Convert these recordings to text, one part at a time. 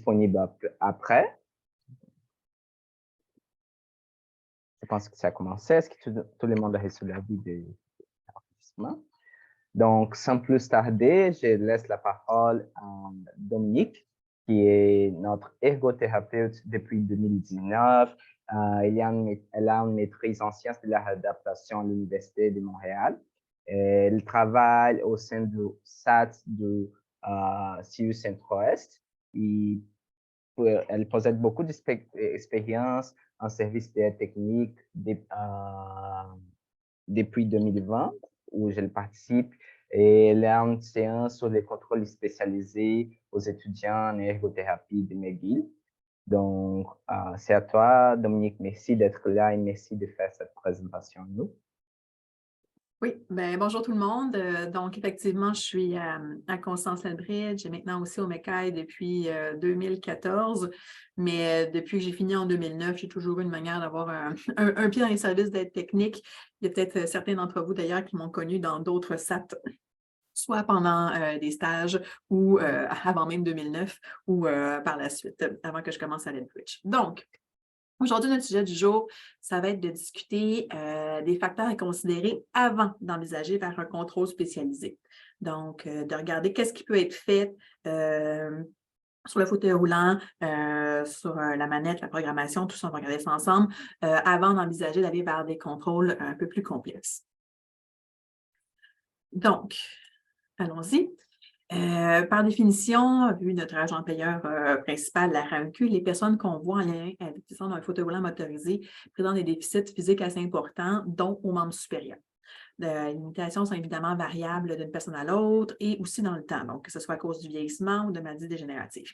disponible après. Je pense que ça a commencé. Est-ce que tout le monde a reçu l'avis des participants? Donc, sans plus tarder, je laisse la parole à Dominique, qui est notre ergothérapeute depuis 2019. Elle a une maîtrise en sciences de la réadaptation à l'Université de Montréal. Elle travaille au sein du SAT de CU Centre-Ouest. Elle possède beaucoup d'expérience en service d'aide technique depuis 2020, où je participe. Et elle a une séance sur les contrôles spécialisés aux étudiants en ergothérapie de McGill. Donc, c'est à toi, Dominique. Merci d'être là et merci de faire cette présentation à nous. Oui, bien, bonjour tout le monde. Donc, effectivement, je suis à Constance-Lethbridge et maintenant aussi au McKay depuis 2014. Mais depuis que j'ai fini en 2009, j'ai toujours eu une manière d'avoir un pied dans les services d'aide technique. Il y a peut-être certains d'entre vous d'ailleurs qui m'ont connu dans d'autres SAT, soit pendant des stages ou avant même 2009 ou par la suite, avant que je commence à Lethbridge. Donc, aujourd'hui, notre sujet du jour, ça va être de discuter des facteurs à considérer avant d'envisager vers un contrôle spécialisé. Donc, de regarder qu'est-ce qui peut être fait sur le fauteuil roulant, sur la manette, la programmation, tout ça, on va regarder ça ensemble avant d'envisager d'aller vers des contrôles un peu plus complexes. Donc, allons-y. Par définition, vu notre agent payeur principal, la RAMQ, les personnes qu'on voit en lien avec un fauteuil roulant motorisé présentent des déficits physiques assez importants, dont aux membres supérieurs. Les limitations sont évidemment variables d'une personne à l'autre et aussi dans le temps, donc que ce soit à cause du vieillissement ou de maladies dégénératives.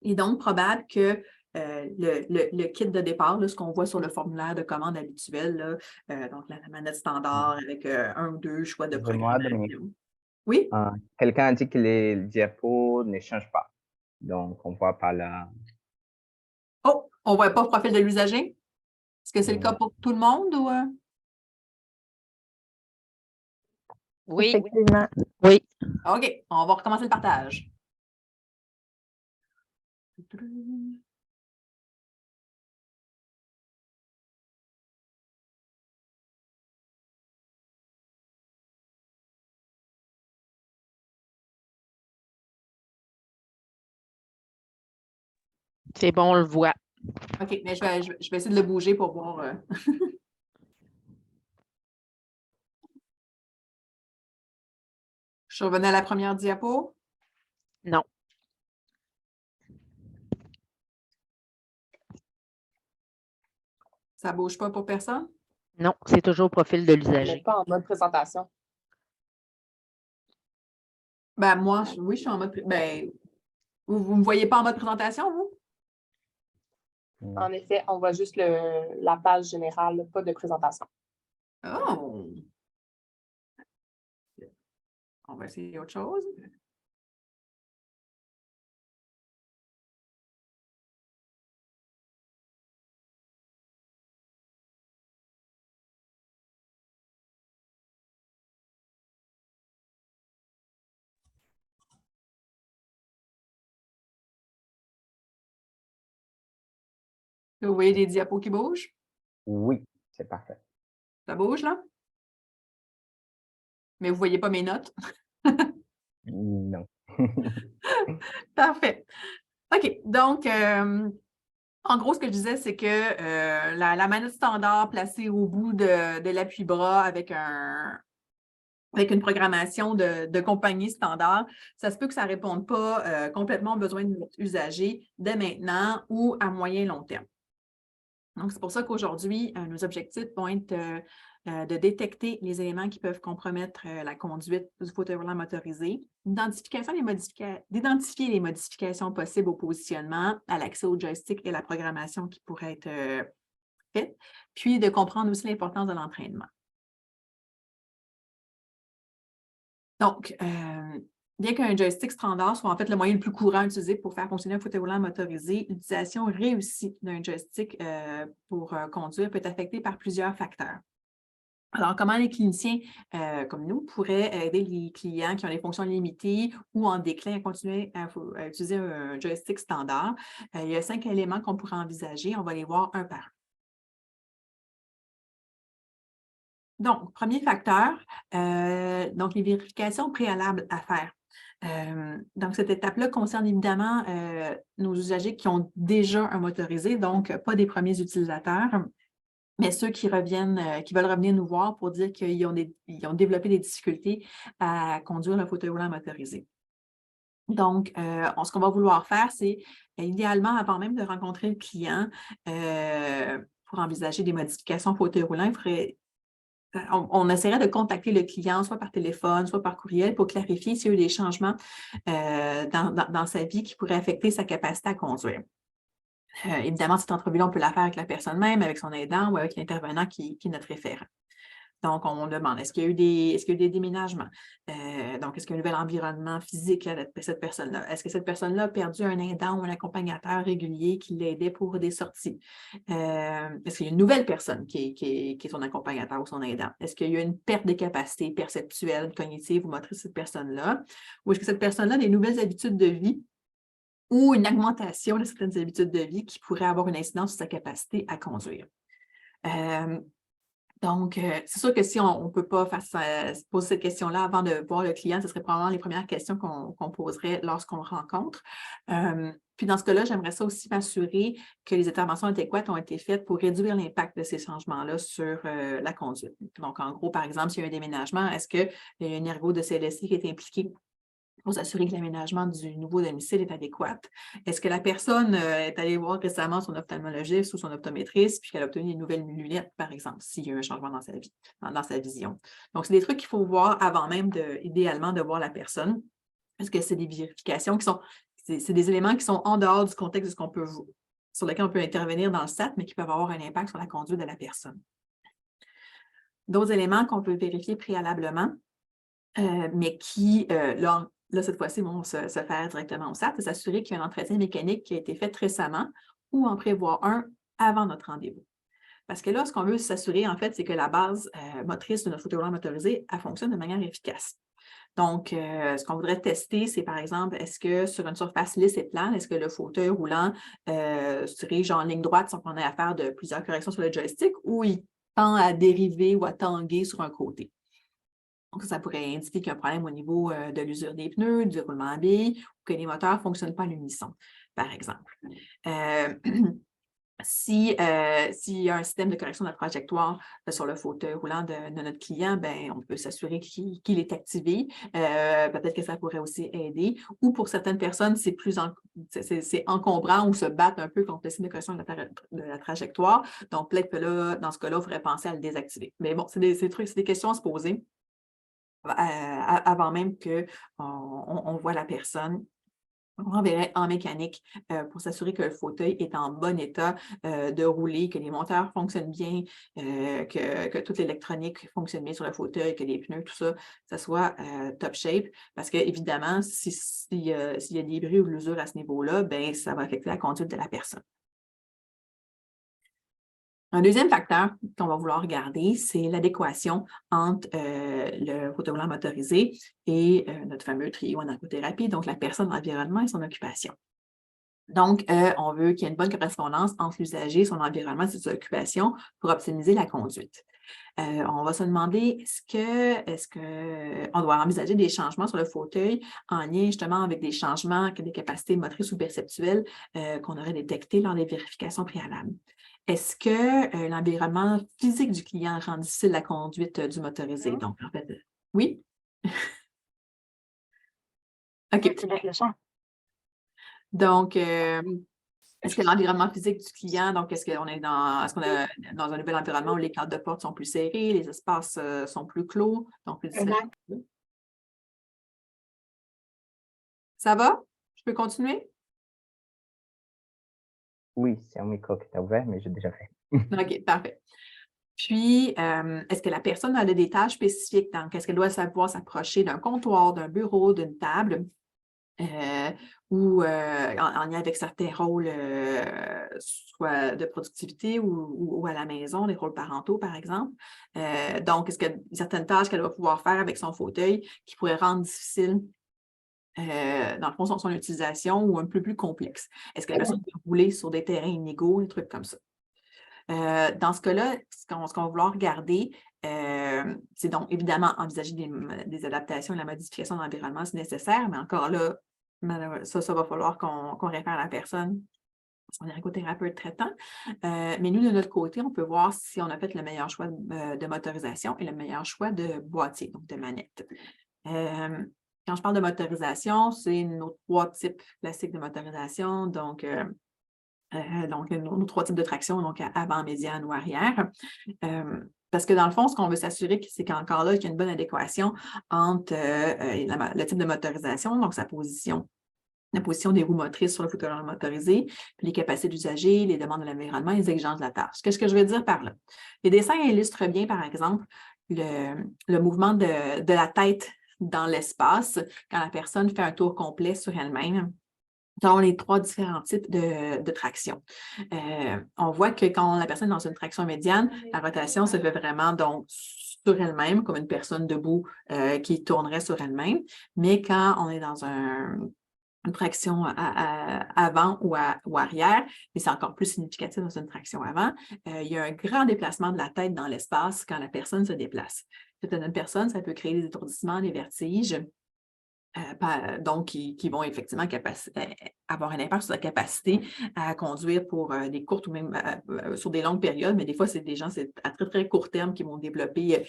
Il est donc probable que le kit de départ, là, ce qu'on voit sur le formulaire de commande habituel, là, donc la manette standard avec un ou deux choix de programmation. Oui? Quelqu'un a dit que les diapos ne changent pas. Donc, on voit pas la... Oh, on ne voit pas le profil de l'usager? Est-ce que c'est le cas pour tout le monde ou... Oui. Effectivement. Oui. OK, on va recommencer le partage. C'est bon, on le voit. OK, mais je vais essayer de le bouger pour voir. Je revenais à la première diapo. Non. Ça ne bouge pas pour personne? Non, c'est toujours au profil de Mais l'usager. pas en mode présentation. Ben, moi, oui, je suis en mode... Ben, vous ne me voyez pas en mode présentation, vous? En effet, on voit juste la page générale, pas de présentation. Oh! On va essayer autre chose. Vous voyez des diapos qui bougent? Oui, c'est parfait. Ça bouge, là? Mais vous ne voyez pas mes notes? Non. Parfait. OK, donc, en gros, ce que je disais, c'est que la manette standard placée au bout de l'appui-bras avec une programmation de compagnie standard, ça se peut que ça ne réponde pas complètement aux besoins de notre usager dès maintenant ou à moyen long terme. Donc, c'est pour ça qu'aujourd'hui, nos objectifs vont être de détecter les éléments qui peuvent compromettre la conduite du fauteuil roulant motorisé, d'identifier les modifications possibles au positionnement, à l'accès au joystick et la programmation qui pourrait être faite, puis de comprendre aussi l'importance de l'entraînement. Donc, bien qu'un joystick standard soit en fait le moyen le plus courant utilisé pour faire fonctionner un fauteuil roulant motorisé, l'utilisation réussie d'un joystick pour conduire peut être affectée par plusieurs facteurs. Alors, comment les cliniciens comme nous pourraient aider les clients qui ont des fonctions limitées ou en déclin à continuer à utiliser un joystick standard? Il y a 5 éléments qu'on pourrait envisager. On va les voir un par un. Donc, premier facteur, donc les vérifications préalables à faire. Donc, cette étape-là concerne évidemment nos usagers qui ont déjà un motorisé, donc pas des premiers utilisateurs, mais ceux qui reviennent, qui veulent revenir nous voir pour dire qu'ils ont développé des difficultés à conduire le fauteuil roulant motorisé. Donc, ce qu'on va vouloir faire, c'est idéalement, avant même de rencontrer le client, pour envisager des modifications au fauteuil roulant, il faudrait on essaierait de contacter le client, soit par téléphone, soit par courriel, pour clarifier s'il y a eu des changements dans sa vie qui pourraient affecter sa capacité à conduire. Évidemment, cette entrevue-là, on peut la faire avec la personne même, avec son aidant ou avec l'intervenant qui est notre référent. Donc, on demande, est-ce qu'il y a eu des déménagements? Donc, est-ce qu'il y a un nouvel environnement physique avec cette personne-là? Est-ce que cette personne-là a perdu un aidant ou un accompagnateur régulier qui l'aidait pour des sorties? Est-ce qu'il y a une nouvelle personne qui est son accompagnateur ou son aidant? Est-ce qu'il y a une perte de capacité perceptuelle, cognitive ou motrice de cette personne-là? Ou est-ce que cette personne-là a des nouvelles habitudes de vie ou une augmentation de certaines habitudes de vie qui pourraient avoir une incidence sur sa capacité à conduire? Donc, c'est sûr que si on ne peut pas se poser cette question-là avant de voir le client, ce serait probablement les premières questions qu'on poserait lorsqu'on le rencontre. Puis dans ce cas-là, j'aimerais ça aussi m'assurer que les interventions adéquates ont été faites pour réduire l'impact de ces changements-là sur la conduite. Donc, en gros, par exemple, s'il y a un déménagement, est-ce qu'il y a un ergo de CLSC qui est impliqué pour s'assurer que l'aménagement du nouveau domicile est adéquat? Est-ce que la personne est allée voir récemment son ophtalmologiste ou son optométriste, puis qu'elle a obtenu des nouvelles lunettes, par exemple, s'il y a eu un changement dans sa vie, dans sa vision? Donc, c'est des trucs qu'il faut voir avant même, idéalement, de voir la personne, parce que c'est des vérifications c'est des éléments qui sont en dehors du contexte de ce sur lequel on peut intervenir dans le SAT, mais qui peuvent avoir un impact sur la conduite de la personne. D'autres éléments qu'on peut vérifier préalablement, mais qui, là, cette fois-ci, vont se faire directement au SAT, c'est s'assurer qu'il y a un entretien mécanique qui a été fait récemment ou en prévoir un avant notre rendez-vous. Parce que là, ce qu'on veut s'assurer, en fait, c'est que la base motrice de notre fauteuil roulant motorisé, elle fonctionne de manière efficace. Donc, ce qu'on voudrait tester, c'est par exemple, est-ce que sur une surface lisse et plane, est-ce que le fauteuil roulant se dirige en ligne droite sans qu'on ait à faire de plusieurs corrections sur le joystick ou il tend à dériver ou à tanguer sur un côté? Donc, ça pourrait indiquer qu'il y a un problème au niveau de l'usure des pneus, du roulement à billes, ou que les moteurs ne fonctionnent pas à l'unisson, par exemple. S'il y a un système de correction de la trajectoire sur le fauteuil roulant de notre client, ben, on peut s'assurer qu'il est activé. Peut-être que ça pourrait aussi aider. Ou pour certaines personnes, c'est encombrant ou se battre un peu contre le système de correction de la trajectoire. Donc, peut-être que là, dans ce cas-là, il faudrait penser à le désactiver. Mais bon, c'est des questions à se poser avant même qu'on voit la personne. On enverrait en mécanique pour s'assurer que le fauteuil est en bon état de rouler, que les moteurs fonctionnent bien, que toute l'électronique fonctionne bien sur le fauteuil, que les pneus, tout ça, ça soit top shape. Parce qu'évidemment, s'il y a des bris ou de l'usure à ce niveau-là, ben, ça va affecter la conduite de la personne. Un deuxième facteur qu'on va vouloir regarder, c'est l'adéquation entre le fauteuil roulant motorisé et notre fameux trio en ergothérapie, donc la personne, l'environnement et son occupation. Donc, on veut qu'il y ait une bonne correspondance entre l'usager, son environnement et ses occupations pour optimiser la conduite. On va se demander, est-ce qu'on doit envisager des changements sur le fauteuil en lien justement avec des changements, des capacités motrices ou perceptuelles qu'on aurait détectées lors des vérifications préalables? Est-ce que l'environnement physique du client rend difficile la conduite du motorisé? Donc, en fait, oui? OK. Donc, est-ce que l'environnement physique du client, donc est-ce qu'on est dans un nouvel environnement où les cadres de porte sont plus serrés, les espaces sont plus clos, donc plus différents? Ça va? Je peux continuer? Oui, c'est un micro qui est ouvert, mais j'ai déjà fait. OK, parfait. Puis, est-ce que la personne a des tâches spécifiques? Donc, est-ce qu'elle doit savoir s'approcher d'un comptoir, d'un bureau, d'une table? ou en lien avec certains rôles, soit de productivité ou à la maison, les rôles parentaux, par exemple. Donc, est-ce qu'il y a certaines tâches qu'elle va pouvoir faire avec son fauteuil qui pourraient rendre difficile, dans le fond, son utilisation ou un peu plus complexe? Est-ce que la personne peut rouler sur des terrains inégaux, des trucs comme ça? Dans ce cas-là, ce qu'on va vouloir regarder, c'est donc évidemment envisager des adaptations et la modification de l'environnement si nécessaire, mais encore là, ça va falloir qu'on réfère à la personne, son ergothérapeute traitant. Mais nous, de notre côté, on peut voir si on a fait le meilleur choix de motorisation et le meilleur choix de boîtier, donc de manette. Quand je parle de motorisation, c'est nos 3 types classiques de motorisation, donc nos 3 types de traction, donc avant, médiane ou arrière. Parce que dans le fond, ce qu'on veut s'assurer, c'est qu'encore là, qu'il y a une bonne adéquation entre le type de motorisation, donc sa position, la position des roues motrices sur le fauteuil motorisé, puis les capacités d'usager, les demandes de l'environnement, les exigences de la tâche. Qu'est-ce que je veux dire par là? Les dessins illustrent bien, par exemple, le mouvement de la tête dans l'espace quand la personne fait un tour complet sur elle-même dans les 3 différents types de traction. On voit que quand la personne est dans une traction médiane, la rotation se fait vraiment donc sur elle-même, comme une personne debout qui tournerait sur elle-même. Mais quand on est dans une traction avant ou arrière, et c'est encore plus significatif dans une traction avant, il y a un grand déplacement de la tête dans l'espace quand la personne se déplace. Certaines personnes, ça peut créer des étourdissements, des vertiges. Donc, qui vont effectivement avoir un impact sur la capacité à conduire pour des courtes ou même sur des longues périodes, mais des fois, c'est des gens à très, très court terme qui vont développer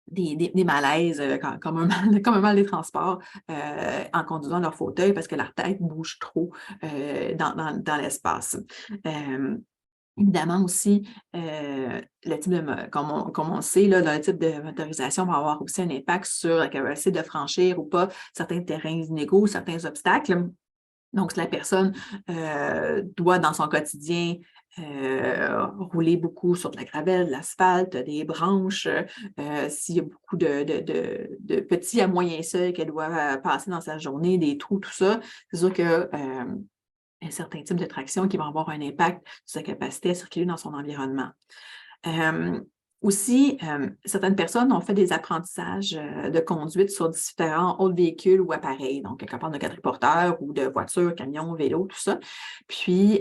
des malaises comme un mal des transports en conduisant leur fauteuil parce que leur tête bouge trop dans l'espace. Évidemment aussi, le type comme on le sait, là, le type de motorisation va avoir aussi un impact sur la capacité de franchir ou pas certains terrains inégaux, certains obstacles. Donc, si la personne doit, dans son quotidien, rouler beaucoup sur de la gravelle, de l'asphalte, des branches, s'il y a beaucoup de petits à moyens seuils qu'elle doit passer dans sa journée, des trous, tout ça, c'est sûr que un certain type de traction qui va avoir un impact sur sa capacité à circuler dans son environnement. Aussi, certaines personnes ont fait des apprentissages de conduite sur différents autres véhicules ou appareils, donc capable de quadriporteurs ou de voitures, camions, vélos, tout ça. Puis,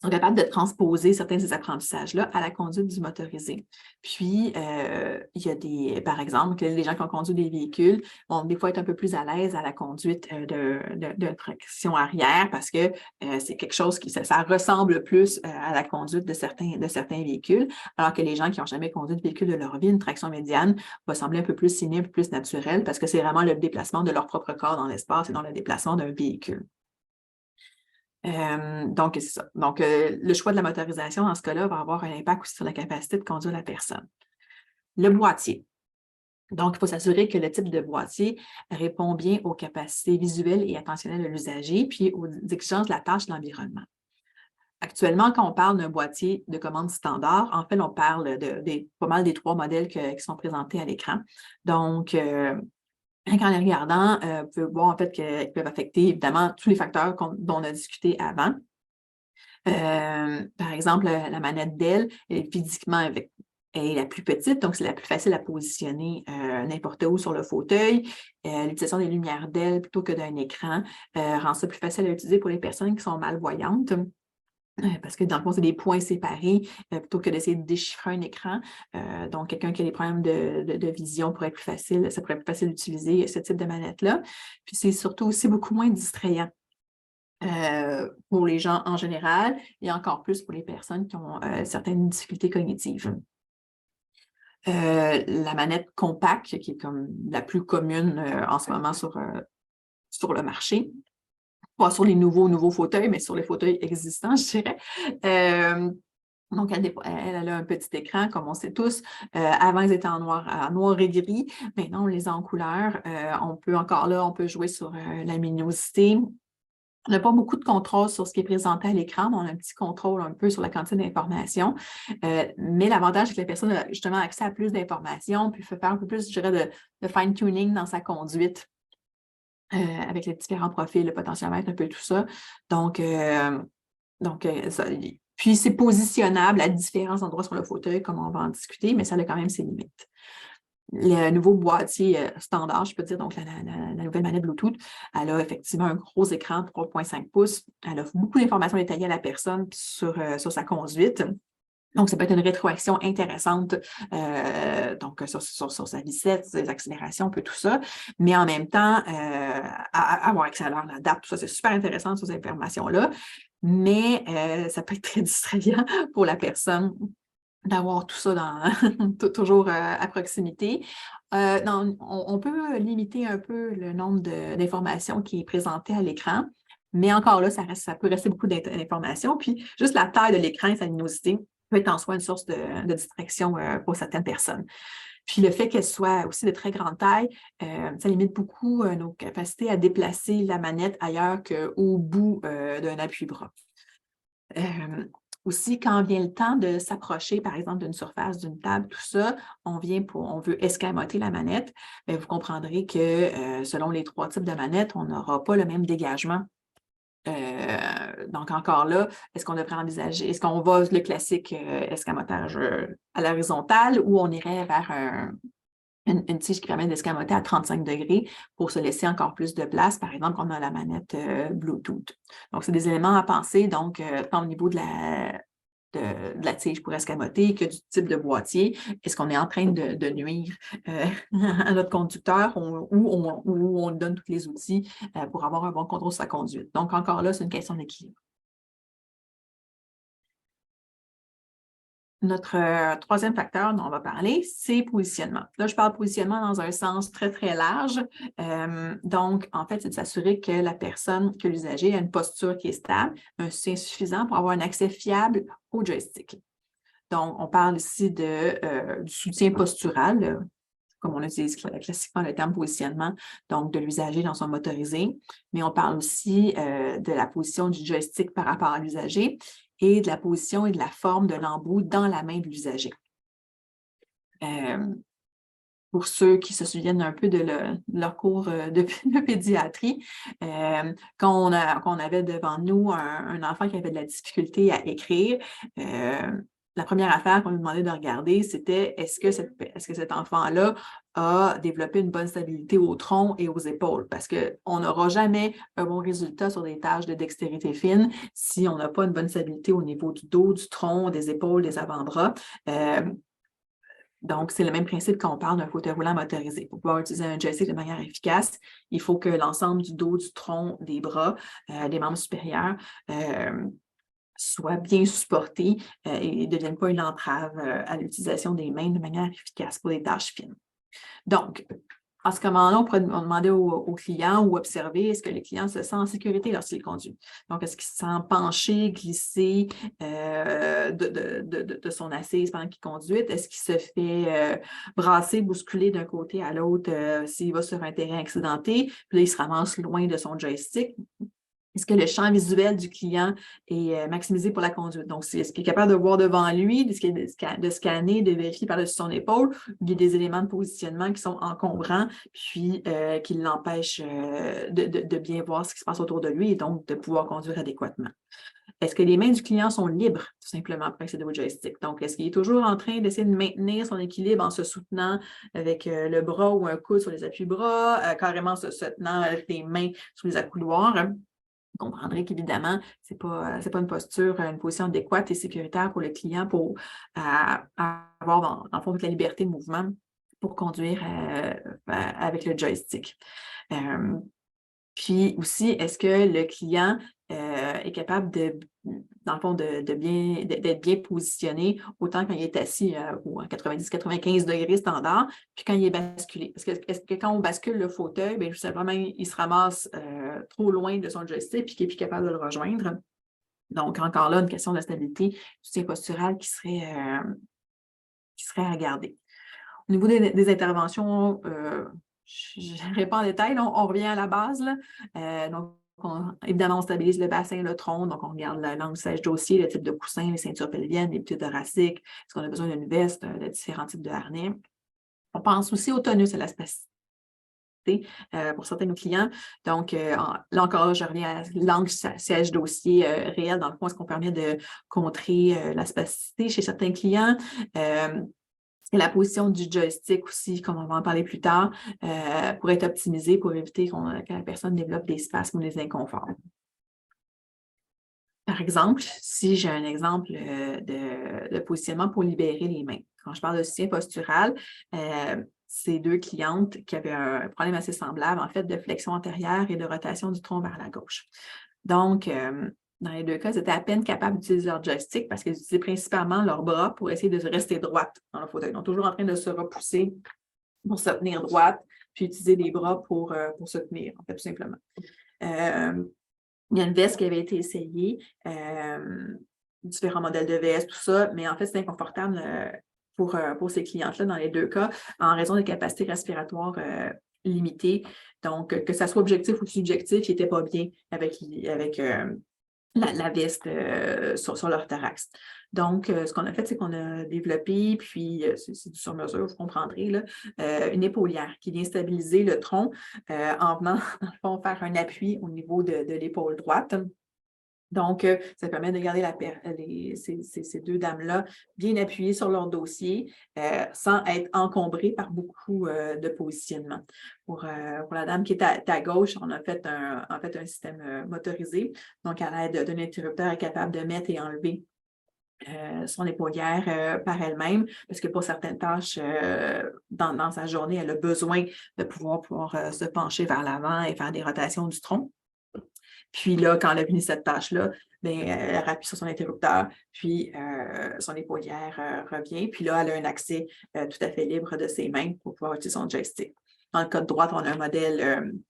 sont capables de transposer certains de ces apprentissages-là à la conduite du motorisé. Puis, il y a par exemple, les gens qui ont conduit des véhicules vont des fois être un peu plus à l'aise à la conduite de traction arrière parce que c'est quelque chose ça ressemble plus à la conduite de certains véhicules, alors que les gens qui n'ont jamais conduit de véhicule de leur vie, une traction médiane va sembler un peu plus sinueux, un peu plus naturelle parce que c'est vraiment le déplacement de leur propre corps dans l'espace et non le déplacement d'un véhicule. Donc, c'est ça. Donc, le choix de la motorisation, dans ce cas-là, va avoir un impact aussi sur la capacité de conduire la personne. Le boîtier. Donc, il faut s'assurer que le type de boîtier répond bien aux capacités visuelles et attentionnelles de l'usager, puis aux exigences de la tâche de l'environnement. Actuellement, quand on parle d'un boîtier de commande standard, en fait, on parle pas mal des 3 modèles qui sont présentés à l'écran. Donc, en les regardant, vous pouvez voir en fait qu'ils peuvent affecter évidemment tous les facteurs dont on a discuté avant. Par exemple, la manette d'elle, elle est physiquement elle est la plus petite, donc c'est la plus facile à positionner n'importe où sur le fauteuil. L'utilisation des lumières d'elle plutôt que d'un écran rend ça plus facile à utiliser pour les personnes qui sont malvoyantes. Parce que dans le fond, c'est des points séparés plutôt que d'essayer de déchiffrer un écran. Donc, quelqu'un qui a des problèmes de vision ça pourrait être plus facile d'utiliser ce type de manette-là. Puis, c'est surtout aussi beaucoup moins distrayant pour les gens en général et encore plus pour les personnes qui ont certaines difficultés cognitives. La manette compacte, qui est comme la plus commune en ce moment sur le marché, pas sur les nouveaux fauteuils, mais sur les fauteuils existants, je dirais. Donc, elle a un petit écran, comme on sait tous. Avant, ils étaient en noir et gris. Maintenant, on les a en couleur. On peut jouer sur la luminosité. On n'a pas beaucoup de contrôle sur ce qui est présenté à l'écran, mais on a un petit contrôle un peu sur la quantité d'informations. Mais l'avantage, c'est que la personne a justement accès à plus d'informations, puis peut faire un peu plus, je dirais, de fine-tuning dans sa conduite. avec les différents profils, le potentiomètre, un peu tout ça. Donc, puis c'est positionnable à différents endroits sur le fauteuil, comme on va en discuter, mais ça a quand même ses limites. Le nouveau boîtier standard, je peux dire, donc la nouvelle manette Bluetooth, elle a effectivement un gros écran 3,5 pouces. Elle offre beaucoup d'informations détaillées à la personne sur sa conduite. Donc, ça peut être une rétroaction intéressante donc sur sa vitesse, ses accélérations, un peu tout ça. Mais en même temps, avoir accès à l'heure, la date, tout ça, c'est super intéressant, ces informations-là. Mais ça peut être très distrayant pour la personne d'avoir tout ça toujours à proximité. On peut limiter un peu le nombre d'informations qui est présenté à l'écran, mais encore là, ça peut rester beaucoup d'informations. Puis, juste la taille de l'écran et sa luminosité peut être en soi une source de distraction pour certaines personnes. Puis, le fait qu'elle soit aussi de très grande taille, ça limite beaucoup nos capacités à déplacer la manette ailleurs qu'au bout d'un appui-bras. Aussi, quand vient le temps de s'approcher, par exemple, d'une surface, d'une table, tout ça, on veut escamoter la manette, bien, vous comprendrez que selon les 3 types de manettes, on n'aura pas le même dégagement. Donc, encore là, est-ce qu'on devrait envisager, est-ce qu'on va le classique escamotage à l'horizontale ou on irait vers une tige qui permet d'escamoter à 35 degrés pour se laisser encore plus de place, par exemple, quand on a la manette Bluetooth. Donc, c'est des éléments à penser, donc, tant au niveau de la tige pour escamoter que du type de boîtier. Est-ce qu'on est en train de nuire à notre conducteur ou on donne tous les outils pour avoir un bon contrôle sur sa conduite? Donc, encore là, c'est une question d'équilibre. Notre troisième facteur dont on va parler, c'est positionnement. Là, je parle positionnement dans un sens très, très large. Donc, en fait, c'est de s'assurer que la personne, que l'usager a une posture qui est stable, un soutien suffisant pour avoir un accès fiable au joystick. Donc, on parle ici du soutien postural, comme on utilise classiquement le terme positionnement, donc de l'usager dans son motorisé, mais on parle aussi de la position du joystick par rapport à l'usager et de la position et de la forme de l'embout dans la main de l'usager. Pour ceux qui se souviennent un peu de leur cours de pédiatrie, quand on avait devant nous un enfant qui avait de la difficulté à écrire, la première affaire qu'on lui demandait de regarder, c'était est-ce que cet enfant-là a développé une bonne stabilité au tronc et aux épaules? Parce qu'on n'aura jamais un bon résultat sur des tâches de dextérité fine si on n'a pas une bonne stabilité au niveau du dos, du tronc, des épaules, des avant-bras. Donc, c'est le même principe quand on parle d'un fauteuil roulant motorisé. Pour pouvoir utiliser un joystick de manière efficace, il faut que l'ensemble du dos, du tronc, des bras, des membres supérieurs soit bien supporté et ne devienne pas une entrave à l'utilisation des mains de manière efficace pour des tâches fines. Donc, à ce moment-là, on pourrait demander au client ou observer est-ce que le client se sent en sécurité lorsqu'il conduit. Donc, est-ce qu'il se sent penché, glissé de son assise pendant qu'il conduit? Est-ce qu'il se fait brasser, bousculer d'un côté à l'autre s'il va sur un terrain accidenté? Puis là, il se ramasse loin de son joystick. Est-ce que le champ visuel du client est maximisé pour la conduite? Donc, est-ce qu'il est capable de voir devant lui, de scanner, de vérifier par-dessus son épaule? Il y a des éléments de positionnement qui sont encombrants, puis qui l'empêchent de bien voir ce qui se passe autour de lui et donc de pouvoir conduire adéquatement. Est-ce que les mains du client sont libres, tout simplement, pour accéder au joystick? Donc, est-ce qu'il est toujours en train d'essayer de maintenir son équilibre en se soutenant avec le bras ou un coude sur les appuis-bras, carrément se tenant avec les mains sur les accoudoirs? Vous comprendrez qu'évidemment, ce n'est pas une posture, une position adéquate et sécuritaire pour le client pour avoir, en fond, la liberté de mouvement pour conduire avec le joystick. Puis aussi, est-ce que le client est capable dans le fond, d'être bien positionné, autant quand il est assis ou à 90-95 degrés standard, puis quand il est basculé. Parce que est-ce que quand on bascule le fauteuil, bien, tout simplement, il se ramasse trop loin de son joystick puis qu'il n'est plus capable de le rejoindre. Donc, encore là, une question de stabilité, soutien postural qui serait à regarder. Au niveau des interventions, je n'irai pas en détail, là, on revient à la base. Là. Donc, évidemment, on stabilise le bassin, le tronc, donc on regarde l'angle siège-dossier, le type de coussin, les ceintures pelviennes, les plis thoraciques, est-ce qu'on a besoin d'une veste, de différents types de harnais. On pense aussi au tonus, à la spacité capacité pour certains de nos clients. Donc, là encore, je reviens à l'angle siège dossier réel. Dans le fond, est-ce qu'on permet de contrer la spasticité chez certains clients? La position du joystick aussi, comme on va en parler plus tard, pour être optimisée pour éviter que la personne développe des spasmes ou des inconforts. Par exemple, si j'ai un exemple de positionnement pour libérer les mains. Quand je parle de soutien postural, c'est 2 clientes qui avaient un problème assez semblable, en fait, de flexion antérieure et de rotation du tronc vers la gauche. Donc, dans les 2 cas, ils étaient à peine capables d'utiliser leur joystick parce qu'ils utilisaient principalement leurs bras pour essayer de rester droite dans le fauteuil. Ils sont toujours en train de se repousser pour se tenir droite, puis utiliser les bras pour se tenir, en fait, tout simplement. Il y a une veste qui avait été essayée, différents modèles de veste, tout ça, mais en fait, c'est inconfortable pour ces clientes-là dans les 2 cas, en raison des capacités respiratoires limitées. Donc, que ça soit objectif ou subjectif, ils n'étaient pas bien avec la veste sur leur thorax. Donc, ce qu'on a fait, c'est qu'on a développé, puis c'est du sur-mesure, vous comprendrez, là, une épaulière qui vient stabiliser le tronc en venant, dans le fond, faire un appui au niveau de l'épaule droite. Donc, ça permet de garder ces 2 dames-là bien appuyées sur leur dossier sans être encombrées par beaucoup de positionnements. Pour la dame qui est à gauche, on a fait un système motorisé. Donc, à l'aide d'un interrupteur, elle est capable de mettre et enlever son épaulière par elle-même, parce que pour certaines tâches dans sa journée, elle a besoin de pouvoir se pencher vers l'avant et faire des rotations du tronc. Puis là, quand elle a fini cette tâche-là, elle appuie sur son interrupteur, puis son épaulière revient. Puis là, elle a un accès tout à fait libre de ses mains pour pouvoir utiliser son joystick. Dans le cas de droite, on a un modèle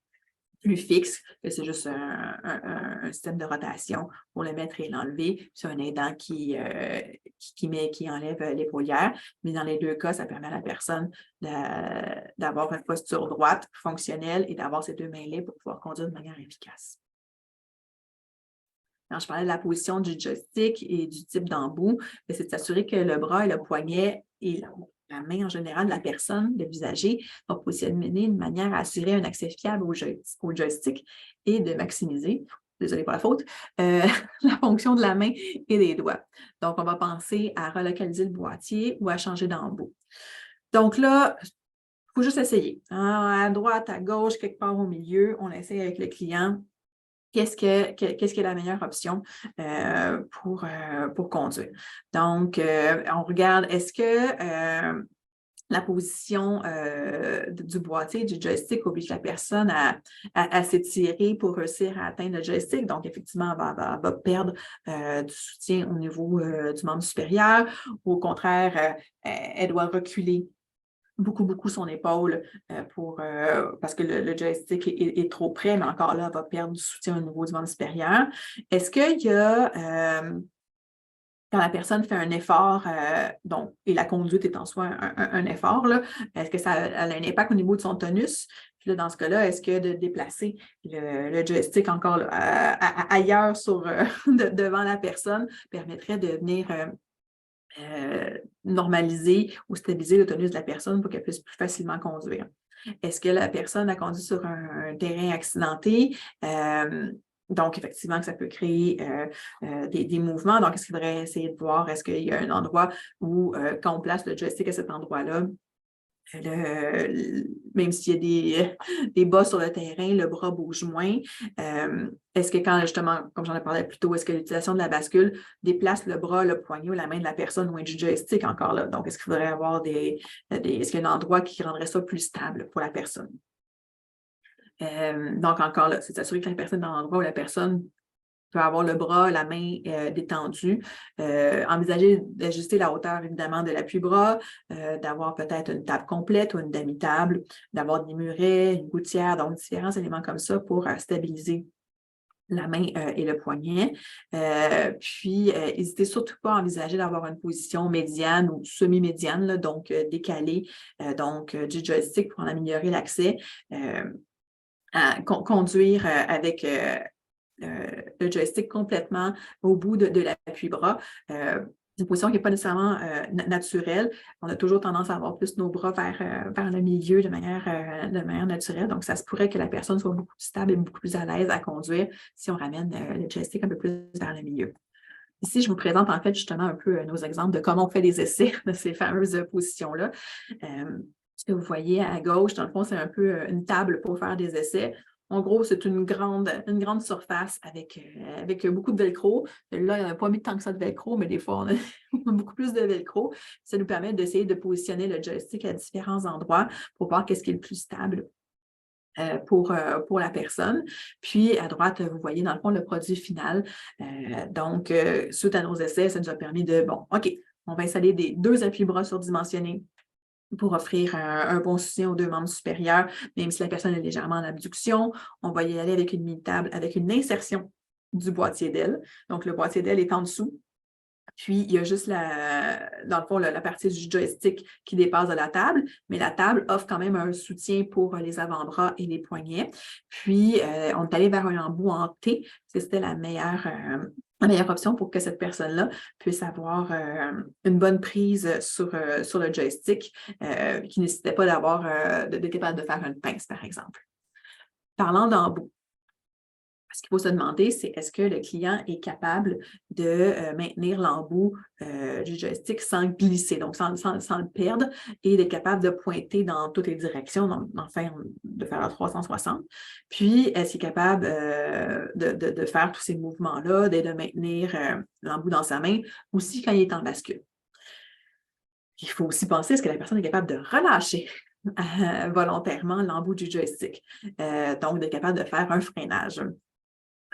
plus fixe, c'est juste un système de rotation pour le mettre et l'enlever. C'est un aidant qui enlève l'épaulière. Mais dans les 2 cas, ça permet à la personne d'avoir une posture droite, fonctionnelle, et d'avoir ses 2 mains libres pour pouvoir conduire de manière efficace. Quand je parlais de la position du joystick et du type d'embout, c'est de s'assurer que le bras et le poignet et la main en général de la personne, de l'usager, va positionner de manière à assurer un accès fiable au joystick et de maximiser, désolé pour la faute, la fonction de la main et des doigts. Donc, on va penser à relocaliser le boîtier ou à changer d'embout. Donc là, il faut juste essayer. À droite, à gauche, quelque part au milieu, on essaie avec le client. Qu'est-ce qui est la meilleure option pour conduire? Donc, on regarde, est-ce que la position du boîtier, du joystick, oblige la personne à s'étirer pour réussir à atteindre le joystick? Donc, effectivement, elle va perdre du soutien au niveau du membre supérieur, ou au contraire, elle doit reculer beaucoup son épaule parce que le joystick est trop près, mais encore là, elle va perdre du soutien au niveau du membre supérieur. Est-ce qu'il y a, quand la personne fait un effort, et la conduite est en soi un effort, est-ce que ça a un impact au niveau de son tonus? Puis là, dans ce cas-là, est-ce que de déplacer le joystick encore là, ailleurs devant la personne permettrait de venir normaliser ou stabiliser le tonus de la personne pour qu'elle puisse plus facilement conduire? Est-ce que la personne a conduit sur un terrain accidenté? Donc, effectivement, que ça peut créer des mouvements. Donc, est-ce qu'il faudrait essayer de voir, est-ce qu'il y a un endroit où, quand on place le joystick à cet endroit-là, même s'il y a des bas sur le terrain, le bras bouge moins. Est-ce que quand, justement, comme j'en ai parlé plus tôt, est-ce que l'utilisation de la bascule déplace le bras, le poignet ou la main de la personne loin du joystick encore là? Donc, est-ce qu'il faudrait avoir est-ce qu'il y a un endroit qui rendrait ça plus stable pour la personne? Donc, encore là, c'est s'assurer que la personne est dans l'endroit où la personne peut avoir le bras, la main détendue. Envisager d'ajuster la hauteur, évidemment, de l'appui-bras, d'avoir peut-être une table complète ou une demi-table, d'avoir des murets, une gouttière, donc différents éléments comme ça pour stabiliser la main et le poignet. Puis, n'hésitez surtout pas à envisager d'avoir une position médiane ou semi-médiane, là, donc décalée, du joystick pour en améliorer l'accès. À conduire avec le joystick complètement au bout de l'appui-bras. C'est une position qui n'est pas nécessairement naturelle. On a toujours tendance à avoir plus nos bras vers le milieu de manière naturelle. Donc, ça se pourrait que la personne soit beaucoup plus stable et beaucoup plus à l'aise à conduire si on ramène le joystick un peu plus vers le milieu. Ici, je vous présente en fait justement un peu nos exemples de comment on fait des essais de ces fameuses positions-là. Ce que vous voyez à gauche, dans le fond, c'est un peu une table pour faire des essais. En gros, c'est une grande surface avec beaucoup de velcro. Là, il n'y a pas mis tant que ça de velcro, mais des fois, on a beaucoup plus de velcro. Ça nous permet d'essayer de positionner le joystick à différents endroits pour voir qu'est-ce qui est le plus stable pour la personne. Puis, à droite, vous voyez, dans le fond, le produit final. Donc, suite à nos essais, ça nous a permis de, bon, OK, on va installer 2 appuis-bras surdimensionnés pour offrir un bon soutien aux 2 membres supérieurs, même si la personne est légèrement en abduction. On va y aller avec une mini-table, avec une insertion du boîtier d'aile. Donc, le boîtier d'aile est en dessous. Puis, il y a juste, dans le fond, la partie du joystick qui dépasse de la table, mais la table offre quand même un soutien pour les avant-bras et les poignets. Puis, on est allé vers un embout en T. C'était la meilleure option pour que cette personne-là puisse avoir une bonne prise sur le joystick qui ne nécessitait pas d'être capable de faire une pince, par exemple. Parlant d'embout, ce qu'il faut se demander, c'est est-ce que le client est capable de maintenir l'embout du joystick sans glisser, donc sans le perdre, et d'être capable de pointer dans toutes les directions, donc de faire un 360. Puis, est-ce qu'il est capable de faire tous ces mouvements-là, de maintenir l'embout dans sa main, aussi quand il est en bascule. Il faut aussi penser, est-ce que la personne est capable de relâcher volontairement l'embout du joystick, donc d'être capable de faire un freinage.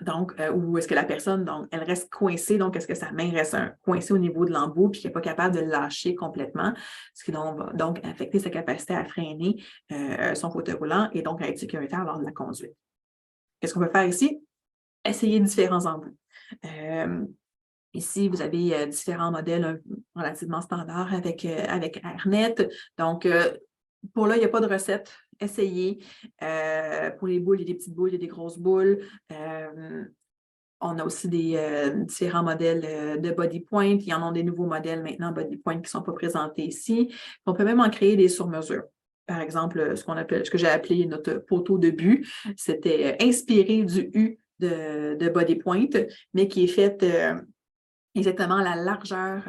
Donc, ou est-ce que la personne, donc, elle reste coincée, donc est-ce que sa main reste coincée au niveau de l'embout puis qu'elle n'est pas capable de lâcher complètement, ce qui va donc affecter sa capacité à freiner son fauteuil roulant et donc à être sécuritaire lors de la conduite. Qu'est-ce qu'on peut faire ici? Essayer différents embouts. Ici, vous avez différents modèles relativement standards avec AirNet. Donc, pour là, il n'y a pas de recette. Essayez. Pour les boules, il y a des petites boules, il y a des grosses boules. On a aussi des différents modèles de body point. Il y en a des nouveaux modèles maintenant body point qui ne sont pas présentés ici. On peut même en créer des sur-mesure. Par exemple, ce que j'ai appelé notre poteau de but, c'était inspiré du U de body point, mais qui est fait exactement la largeur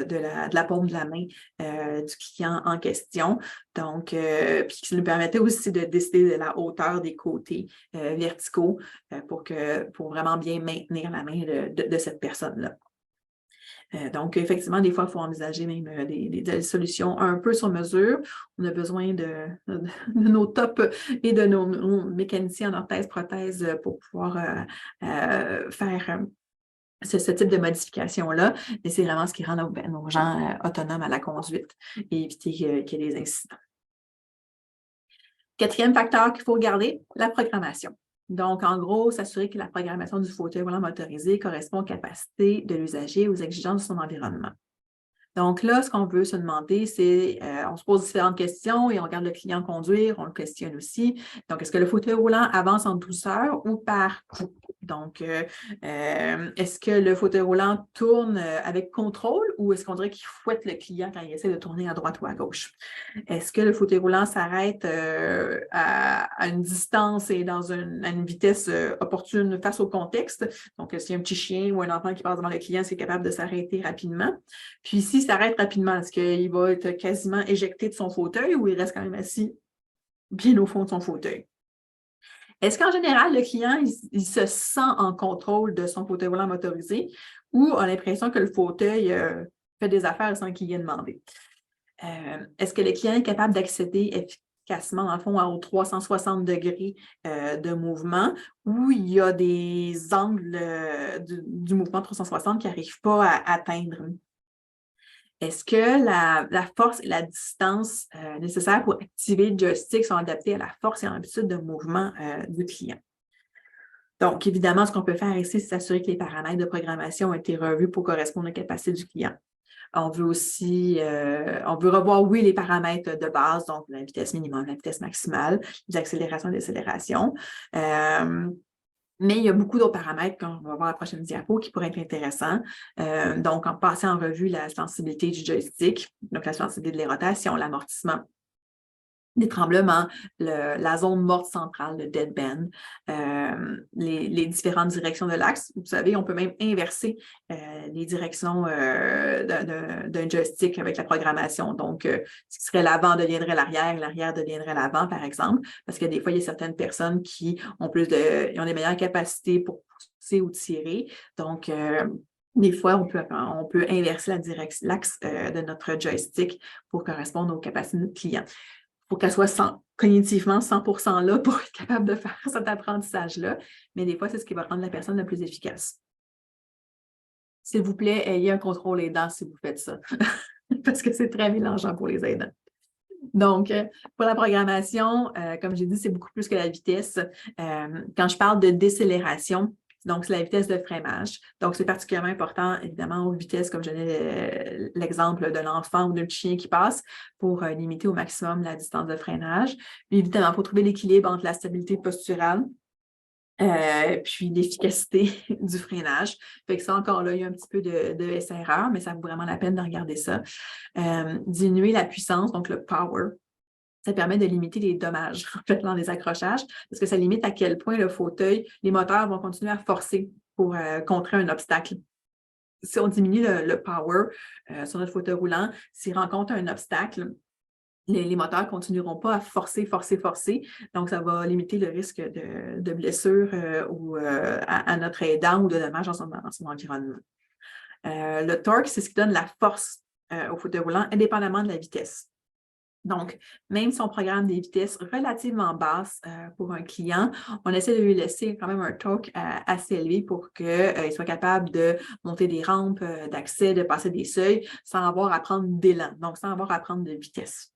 de la paume de la main du client en question. Donc, puis qui nous permettait aussi de décider de la hauteur des côtés verticaux pour vraiment bien maintenir la main de cette personne-là. Donc, effectivement, des fois, il faut envisager même des solutions un peu sur mesure. On a besoin de nos tops et de nos mécaniciens en orthèse-prothèse pour pouvoir faire ce type de modification-là, mais c'est vraiment ce qui rend nos gens autonomes à la conduite et éviter qu'il y ait des incidents. 4e facteur qu'il faut regarder, la programmation. Donc, en gros, s'assurer que la programmation du fauteuil roulant motorisé correspond aux capacités de l'usager et aux exigences de son environnement. Donc là, ce qu'on veut se demander, c'est, on se pose différentes questions et on regarde le client conduire, on le questionne aussi. Donc, est-ce que le fauteuil roulant avance en douceur ou par coup? Donc, est-ce que le fauteuil roulant tourne avec contrôle ou est-ce qu'on dirait qu'il fouette le client quand il essaie de tourner à droite ou à gauche? Est-ce que le fauteuil roulant s'arrête à une distance et à une vitesse opportune face au contexte? Donc, s'il y a un petit chien ou un enfant qui passe devant le client, c'est capable de s'arrêter rapidement. Puis, s'il s'arrête rapidement, est-ce qu'il va être quasiment éjecté de son fauteuil ou il reste quand même assis bien au fond de son fauteuil? Est-ce qu'en général, le client, il se sent en contrôle de son fauteuil roulant motorisé ou a l'impression que le fauteuil fait des affaires sans qu'il y ait demandé? Est-ce que le client est capable d'accéder efficacement, dans le fond, aux 360 degrés de mouvement où il y a des angles du mouvement 360 qui n'arrivent pas à atteindre? Est-ce que la force et la distance nécessaires pour activer le joystick sont adaptées à la force et à l'amplitude de mouvement du client? Donc, évidemment, ce qu'on peut faire ici, c'est s'assurer que les paramètres de programmation ont été revus pour correspondre aux capacités du client. On veut aussi, revoir, oui, les paramètres de base, donc la vitesse minimum, la vitesse maximale, les accélérations et décélérations. Mais il y a beaucoup d'autres paramètres, quand on va voir la prochaine diapo, qui pourraient être intéressants. Donc, en passant en revue la sensibilité du joystick, donc la sensibilité de les rotations, l'amortissement, des tremblements, la zone morte centrale, le deadband, les différentes directions de l'axe. Vous savez, on peut même inverser les directions d'un joystick avec la programmation. Donc, ce qui serait l'avant deviendrait l'arrière deviendrait l'avant, par exemple, parce que des fois, il y a certaines personnes qui ont ils ont des meilleures capacités pour pousser ou tirer. Donc, des fois, on peut inverser l'axe de notre joystick pour correspondre aux capacités de notre client. Il faut qu'elle soit cognitivement 100% là pour être capable de faire cet apprentissage-là. Mais des fois, c'est ce qui va rendre la personne la plus efficace. S'il vous plaît, ayez un contrôle aidant si vous faites ça, parce que c'est très mélangeant pour les aidants. Donc, pour la programmation, comme j'ai dit, c'est beaucoup plus que la vitesse. Quand je parle de décélération, donc, c'est la vitesse de freinage. Donc, c'est particulièrement important, évidemment, aux vitesses, comme je donnais l'exemple de l'enfant ou d'un chien qui passe, pour limiter au maximum la distance de freinage. Puis, évidemment, pour trouver l'équilibre entre la stabilité posturale puis l'efficacité du freinage. Fait que ça, encore là, il y a un petit peu de SRR, mais ça vaut vraiment la peine de regarder ça. Diminuer la puissance, donc le power. Ça permet de limiter les dommages, en fait, dans les accrochages, parce que ça limite à quel point le fauteuil, les moteurs vont continuer à forcer pour contrer un obstacle. Si on diminue le power sur notre fauteuil roulant, s'il rencontre un obstacle, les moteurs ne continueront pas à forcer. Donc, ça va limiter le risque de blessure à notre aidant ou de dommages dans son environnement. Le torque, c'est ce qui donne la force au fauteuil roulant, indépendamment de la vitesse. Donc, même si on programme des vitesses relativement basses pour un client, on essaie de lui laisser quand même un torque assez élevé pour qu'il soit capable de monter des rampes d'accès, de passer des seuils sans avoir à prendre d'élan, donc sans avoir à prendre de vitesse.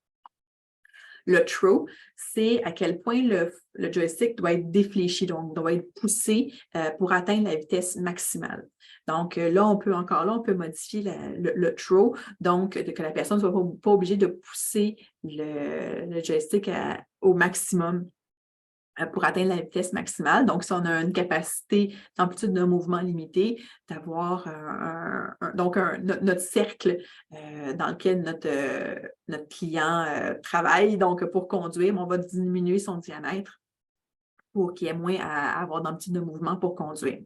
Le throw, c'est à quel point le joystick doit être défléchi, donc doit être poussé pour atteindre la vitesse maximale. Donc là, on peut modifier le throw, donc que la personne ne soit pas obligée de pousser le joystick au maximum pour atteindre la vitesse maximale. Donc, si on a une capacité d'amplitude de mouvement limitée, d'avoir notre cercle dans lequel notre client travaille, donc pour conduire, on va diminuer son diamètre pour qu'il y ait moins à avoir d'amplitude de mouvement pour conduire.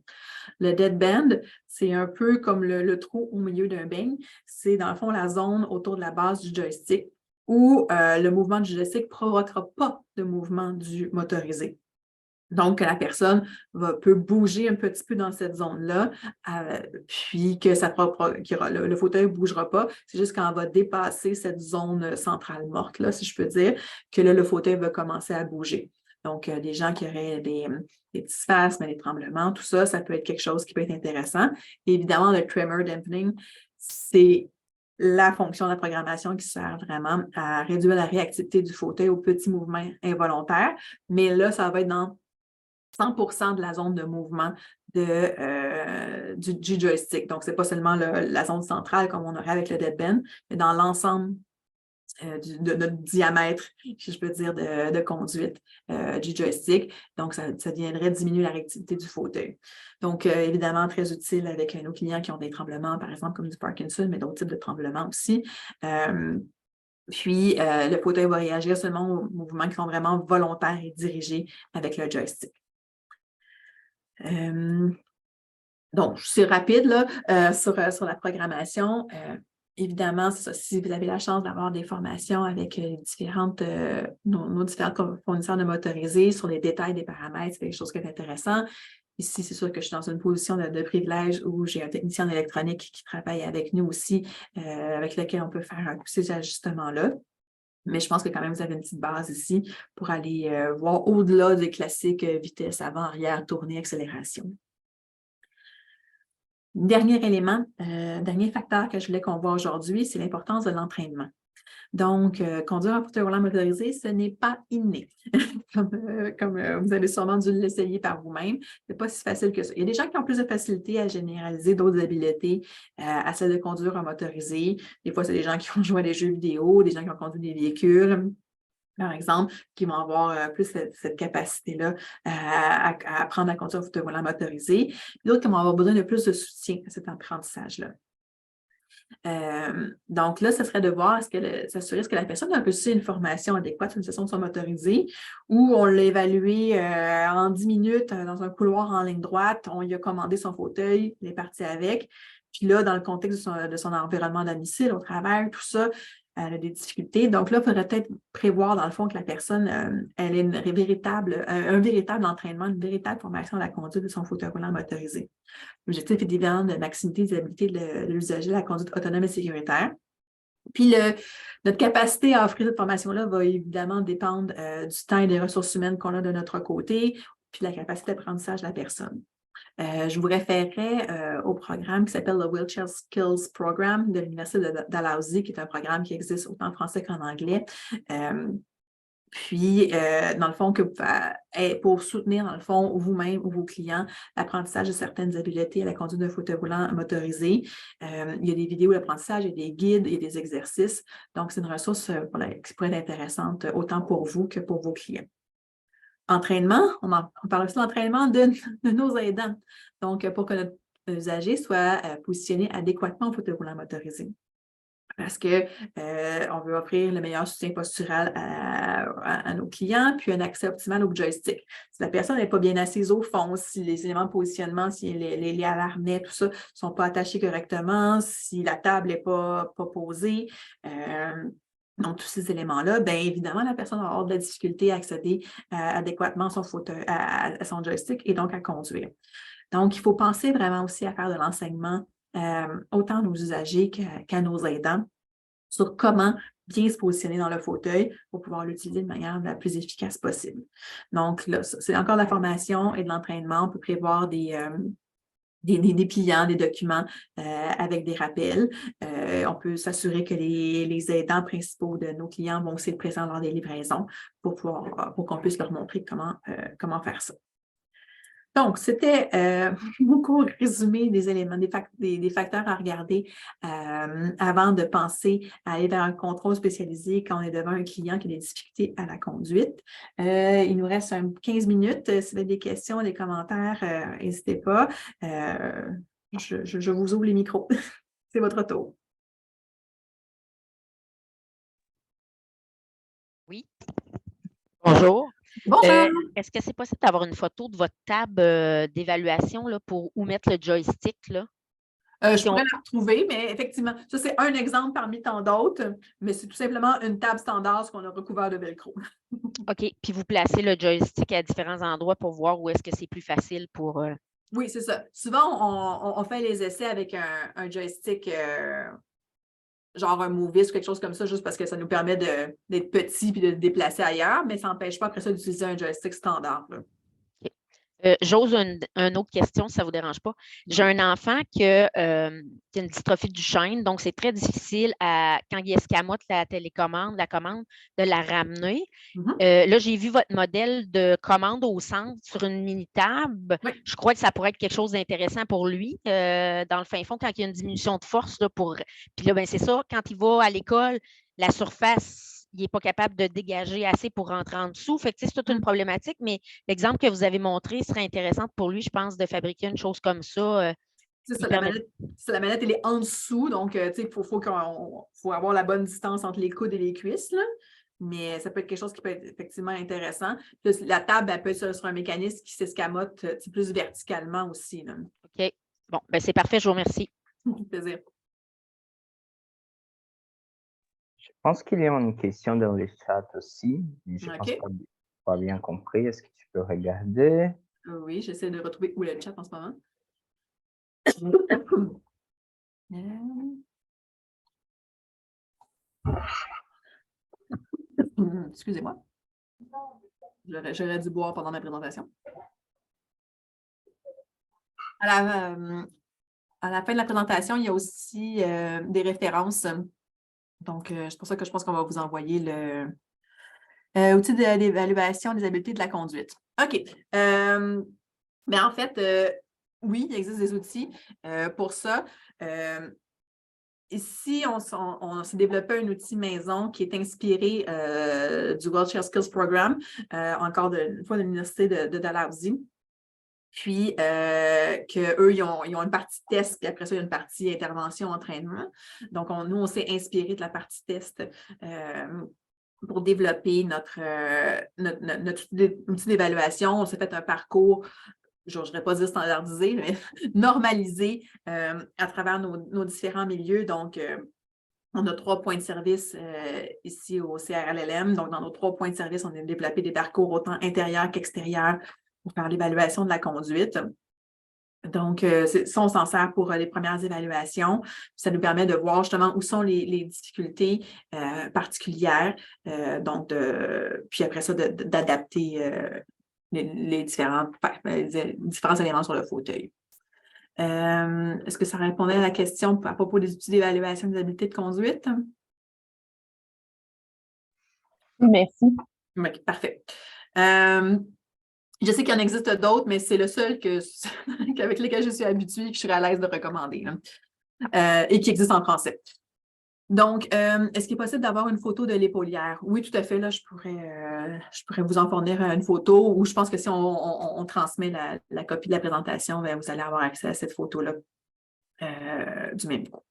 Le deadband, c'est un peu comme le trou au milieu d'un beigne. C'est dans le fond la zone autour de la base du joystick où le mouvement du joystick ne provoquera pas de mouvement du motorisé. Donc, la personne peut bouger un petit peu dans cette zone-là, puis que le fauteuil ne bougera pas. C'est juste quand on va dépasser cette zone centrale morte, là, si je peux dire, que là, le fauteuil va commencer à bouger. Donc, des gens qui auraient des petits spasmes, des tremblements, tout ça, ça peut être quelque chose qui peut être intéressant. Et évidemment, le tremor dampening, c'est la fonction de la programmation qui sert vraiment à réduire la réactivité du fauteuil aux petits mouvements involontaires. Mais là, ça va être dans 100% de la zone de mouvement du joystick. Donc, ce n'est pas seulement la zone centrale comme on aurait avec le deadband, mais dans l'ensemble de notre diamètre, si je peux dire, de conduite du joystick. Donc, ça viendrait diminuer la réactivité du fauteuil. Donc, évidemment, très utile avec nos clients qui ont des tremblements, par exemple, comme du Parkinson, mais d'autres types de tremblements aussi. Puis, le fauteuil va réagir seulement aux mouvements qui sont vraiment volontaires et dirigés avec le joystick. Donc, c'est rapide là, sur la programmation. Évidemment, c'est ça, si vous avez la chance d'avoir des formations avec nos différents fournisseurs de motorisés sur les détails des paramètres, c'est quelque chose qui est intéressant. Ici, c'est sûr que je suis dans une position de privilège où j'ai un technicien en électronique qui travaille avec nous aussi, avec lequel on peut faire tous ces ajustements-là. Mais je pense que quand même, vous avez une petite base ici pour aller voir au-delà des classiques vitesse, avant, arrière, tournée, accélération. Dernier élément, dernier facteur que je voulais qu'on voit aujourd'hui, c'est l'importance de l'entraînement. Donc, conduire un fauteuil roulant motorisé, ce n'est pas inné, comme vous avez sûrement dû l'essayer par vous-même. Ce n'est pas si facile que ça. Il y a des gens qui ont plus de facilité à généraliser d'autres habiletés à celle de conduire un motorisé. Des fois, c'est des gens qui ont joué à des jeux vidéo, des gens qui ont conduit des véhicules. par exemple, qui vont avoir plus cette capacité-là à apprendre à conduire un fauteuil roulant motorisé. D'autres qui vont avoir besoin de plus de soutien à cet apprentissage-là. Donc là, ce serait de voir, s'assurer est-ce que la personne a reçu une formation adéquate sur une session de son motorisé ou on l'a évalué en 10 minutes dans un couloir en ligne droite, on lui a commandé son fauteuil, il est parti avec. Puis là, dans le contexte de son environnement à domicile, au travail, tout ça, elle a des difficultés. Donc là, il faudrait peut-être prévoir, dans le fond, que la personne elle ait un véritable entraînement, une véritable formation à la conduite de son fauteuil roulant motorisé. L'objectif est évidemment de maximiser les habilités de l'usager à la conduite autonome et sécuritaire. Puis, notre capacité à offrir cette formation-là va évidemment dépendre du temps et des ressources humaines qu'on a de notre côté, puis de la capacité d'apprentissage de la personne. Je vous référerai au programme qui s'appelle le Wheelchair Skills Program de l'Université de Dalhousie, qui est un programme qui existe autant en français qu'en anglais. Puis, dans le fond, pour soutenir, dans le fond, vous-même ou vos clients, l'apprentissage de certaines habiletés à la conduite d'un fauteuil roulant motorisé. Il y a des vidéos d'apprentissage, il y a des guides, il y a des exercices. Donc, c'est une ressource qui pourrait être intéressante autant pour vous que pour vos clients. Entraînement, on parle aussi d'entraînement de nos aidants. Donc, pour que notre usager soit positionné adéquatement au fauteuil roulant motorisé. Parce qu'on veut offrir le meilleur soutien postural à nos clients, puis un accès optimal au joystick. Si la personne n'est pas bien assise au fond, si les éléments de positionnement, si les harnais, tout ça, ne sont pas attachés correctement, si la table n'est pas posée, donc tous ces éléments-là, bien évidemment, la personne va avoir de la difficulté à accéder adéquatement à son fauteuil, à son joystick et donc à conduire. Donc, il faut penser vraiment aussi à faire de l'enseignement autant à nos usagers qu'à nos aidants sur comment bien se positionner dans le fauteuil pour pouvoir l'utiliser de manière la plus efficace possible. Donc, là, c'est encore de la formation et de l'entraînement. On peut prévoir des pliants, des documents avec des rappels. On peut s'assurer que les aidants principaux de nos clients vont aussi être présents lors des livraisons pour qu'on puisse leur montrer comment faire ça. Donc, c'était mon court résumé des éléments, des facteurs à regarder avant de penser à aller vers un contrôle spécialisé quand on est devant un client qui a des difficultés à la conduite. Il nous reste 15 minutes. Si vous avez des questions, des commentaires, n'hésitez pas. Je vous ouvre les micros. C'est votre tour. Oui. Bonjour. Bonjour. Est-ce que c'est possible d'avoir une photo de votre table d'évaluation pour où mettre le joystick? Là? Je pourrais la retrouver, mais effectivement, ça, c'est un exemple parmi tant d'autres, mais c'est tout simplement une table standard, ce qu'on a recouvert de velcro. OK. Puis vous placez le joystick à différents endroits pour voir où est-ce que c'est plus facile pour… Oui, c'est ça. Souvent, on fait les essais avec un joystick, genre un Movis ou quelque chose comme ça, juste parce que ça nous permet d'être petit et de se déplacer ailleurs, mais ça n'empêche pas après ça d'utiliser un joystick standard. J'ose une autre question, si ça ne vous dérange pas. J'ai un enfant qui a une dystrophie du chêne, donc c'est très difficile quand il escamote la commande, de la ramener. Là, j'ai vu votre modèle de commande au centre sur une mini-table. Oui. Je crois que ça pourrait être quelque chose d'intéressant pour lui, dans le fin fond, quand il y a une diminution de force. Puis là, c'est ça, quand il va à l'école, la surface, il n'est pas capable de dégager assez pour rentrer en dessous. Fait que c'est toute une problématique, mais l'exemple que vous avez montré serait intéressant pour lui, je pense, de fabriquer une chose comme ça. C'est ça, la manette, elle est en dessous, donc il faut avoir la bonne distance entre les coudes et les cuisses, là. Mais ça peut être quelque chose qui peut être effectivement intéressant. Puis, la table, elle peut être sur un mécanisme qui s'escamote plus verticalement aussi. Là. OK. Bon, c'est parfait, je vous remercie. Plaisir. Je pense qu'il y a une question dans le chat aussi. Je ne pense pas bien compris. Est-ce que tu peux regarder? Oui, j'essaie de retrouver où est le chat en ce moment. Excusez-moi. J'aurais dû boire pendant ma présentation. À la fin de la présentation, il y a aussi des références. Donc, c'est pour ça que je pense qu'on va vous envoyer l'outil d'évaluation des habiletés de la conduite. OK. Mais en fait, oui, il existe des outils pour ça. ici, on s'est développé un outil maison qui est inspiré du World Share Skills Program, encore une fois de l'Université de Dalhousie. Puis, qu'eux, ils ont une partie test, puis après ça, il y a une partie intervention, entraînement. Donc, nous, on s'est inspiré de la partie test pour développer notre outil d'évaluation. On s'est fait un parcours, je ne vais pas dire standardisé, mais normalisé à travers nos différents milieux. Donc, on a 3 points de service ici au CRLLM. Donc, dans nos 3 points de service, on a développé des parcours autant intérieurs qu'extérieurs pour faire l'évaluation de la conduite. Donc, ça, on s'en sert pour les premières évaluations. Ça nous permet de voir justement où sont les difficultés particulières. Puis après ça, d'adapter les différents éléments sur le fauteuil. Est-ce que ça répondait à la question à propos des outils d'évaluation des habiletés de conduite? Merci. Oui, parfait. Je sais qu'il y en existe d'autres, mais c'est le seul avec lequel je suis habituée et que je serais à l'aise de recommander et qui existe en français. Donc, est-ce qu'il est possible d'avoir une photo de l'épaulière? Oui, tout à fait. Là, je pourrais vous en fournir une photo ou je pense que si on transmet la copie de la présentation, bien, vous allez avoir accès à cette photo-là du même coup.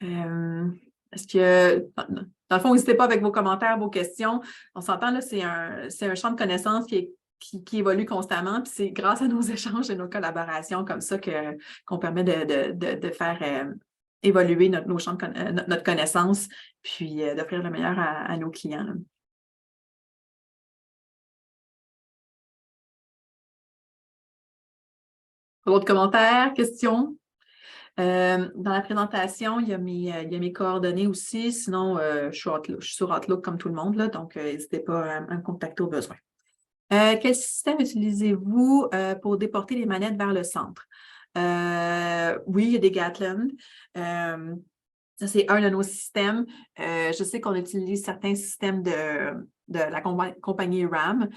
Est-ce que, dans le fond, n'hésitez pas avec vos commentaires, vos questions. On s'entend, là, c'est un champ de connaissances qui évolue constamment, puis c'est grâce à nos échanges et nos collaborations comme ça qu'on permet de faire évoluer notre connaissance, puis d'offrir le meilleur à nos clients. D'autres commentaires, questions? Dans la présentation, il y a mes coordonnées aussi. Sinon, je suis sur Outlook comme tout le monde, là, donc n'hésitez pas à me contacter au besoin. Quel système utilisez-vous pour déporter les manettes vers le centre? Oui, il y a des Gatland. Ça, c'est un de nos systèmes. Je sais qu'on utilise certains systèmes de la compagnie RAM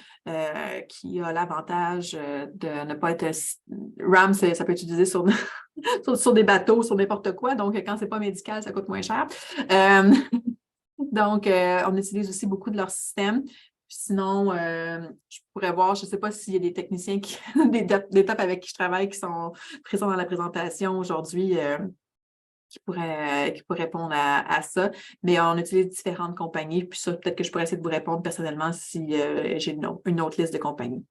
qui a l'avantage de ne pas être... RAM, ça peut être utilisé sur des bateaux, sur n'importe quoi. Donc, quand ce n'est pas médical, ça coûte moins cher. Donc, on utilise aussi beaucoup de leurs systèmes. Sinon, je pourrais voir, je ne sais pas s'il y a des techniciens, des top avec qui je travaille qui sont présents dans la présentation aujourd'hui qui pourraient répondre à ça. Mais on utilise différentes compagnies. Puis ça, peut-être que je pourrais essayer de vous répondre personnellement si j'ai une autre liste de compagnies.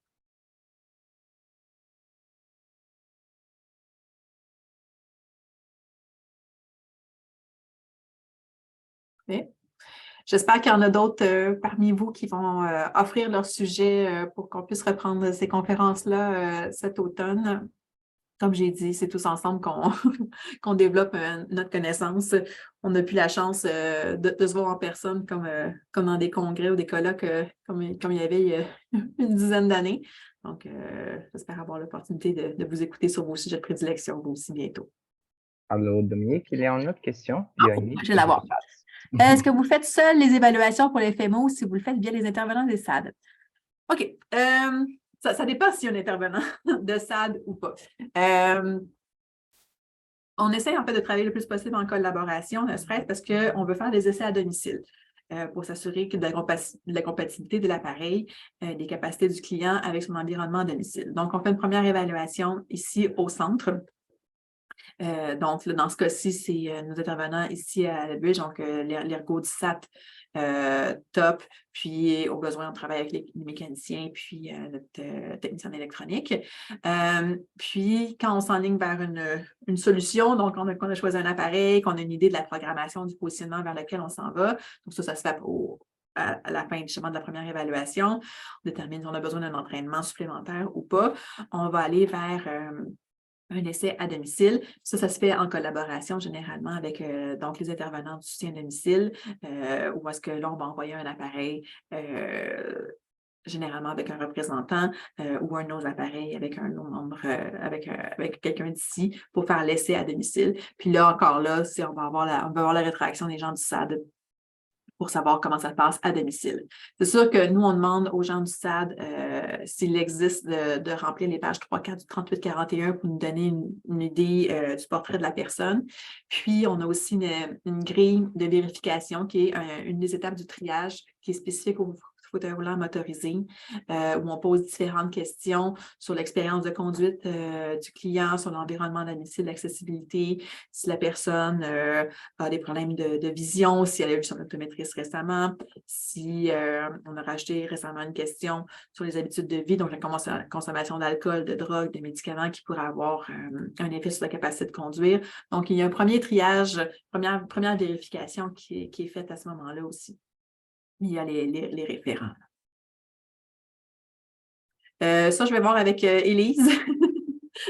Okay. J'espère qu'il y en a d'autres parmi vous qui vont offrir leur sujet pour qu'on puisse reprendre ces conférences-là cet automne. Comme j'ai dit, c'est tous ensemble qu'on développe notre connaissance. On n'a plus la chance de se voir en personne comme dans des congrès ou des colloques comme il y avait une dizaine d'années. Donc, j'espère avoir l'opportunité de vous écouter sur vos sujets de prédilection vous aussi bientôt. Allô, Dominique, il y a une autre question. Je vais l'avoir. Est-ce que vous faites seul les évaluations pour les FEMO ou si vous le faites via les intervenants des SAD? OK. Ça dépend s'il y a un intervenant de SAD ou pas. On essaie en fait de travailler le plus possible en collaboration, ne serait-ce parce qu'on veut faire des essais à domicile pour s'assurer de la compatibilité de l'appareil, des capacités du client avec son environnement à domicile. Donc, on fait une première évaluation ici au centre. Donc, là, dans ce cas-ci, c'est nos intervenants ici à la Bridge, donc l'ergo du SAT top, puis au besoin, on travaille avec les mécaniciens, puis notre technicien électronique. Puis, quand on s'enligne vers une solution, donc on a choisi un appareil, qu'on a une idée de la programmation, du positionnement vers lequel on s'en va, donc ça se fait à la fin justement de la première évaluation, on détermine si on a besoin d'un entraînement supplémentaire ou pas. On va aller vers un essai à domicile. Ça se fait en collaboration généralement avec donc les intervenants du soutien à domicile, où est-ce que là, on va envoyer un appareil généralement avec un représentant ou un autre appareil avec un autre membre, avec quelqu'un d'ici pour faire l'essai à domicile. Puis là, encore là, on va avoir la rétroaction des gens du SAD pour savoir comment ça se passe à domicile. C'est sûr que nous, on demande aux gens du SAD s'il existe de remplir les pages 3-4 du 3841 pour nous donner une idée du portrait de la personne. Puis, on a aussi une grille de vérification qui est une des étapes du triage qui est spécifique au fauteuil roulant motorisé, où on pose différentes questions sur l'expérience de conduite du client, sur l'environnement de domicile, l'accessibilité, si la personne a des problèmes de vision, si elle a eu son optométriste récemment, si on a rajouté récemment une question sur les habitudes de vie, donc la consommation d'alcool, de drogue, de médicaments qui pourraient avoir un effet sur la capacité de conduire. Donc, il y a un premier triage, première vérification qui est faite à ce moment-là aussi. Il y a les référents. Ça, je vais voir avec Élise,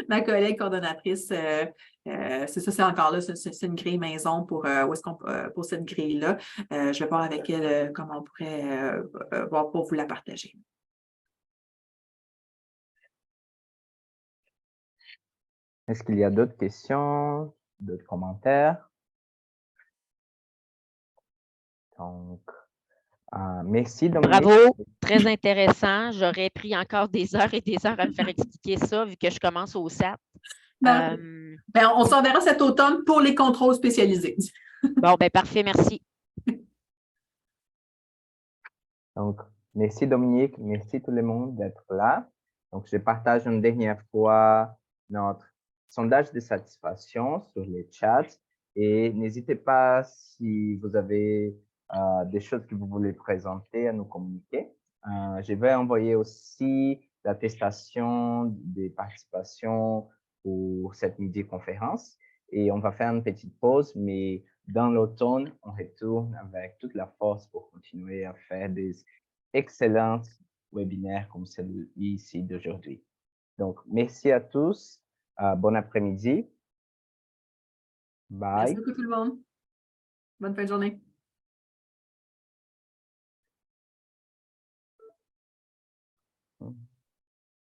ma collègue coordonnatrice. C'est ça, c'est encore là, c'est une grille maison pour, pour cette grille-là. Je vais voir avec elle comment on pourrait voir pour vous la partager. Est-ce qu'il y a d'autres questions, d'autres commentaires? Donc, merci Dominique. Bravo, très intéressant. J'aurais pris encore des heures et des heures à me faire expliquer ça vu que je commence au SAT. On s'enverra cet automne pour les contrôles spécialisés. Bon, ben parfait, merci. Donc, merci Dominique, merci tout le monde d'être là. Donc, je partage une dernière fois notre sondage de satisfaction sur les chats et n'hésitez pas si vous avez des choses que vous voulez présenter à nous communiquer. Je vais envoyer aussi l'attestation des participations pour cette midi conférence et on va faire une petite pause, mais dans l'automne, on retourne avec toute la force pour continuer à faire des excellents webinaires comme celui-ci d'aujourd'hui. Donc, merci à tous. Bon après-midi. Bye. Merci beaucoup tout le monde. Bonne fin de journée.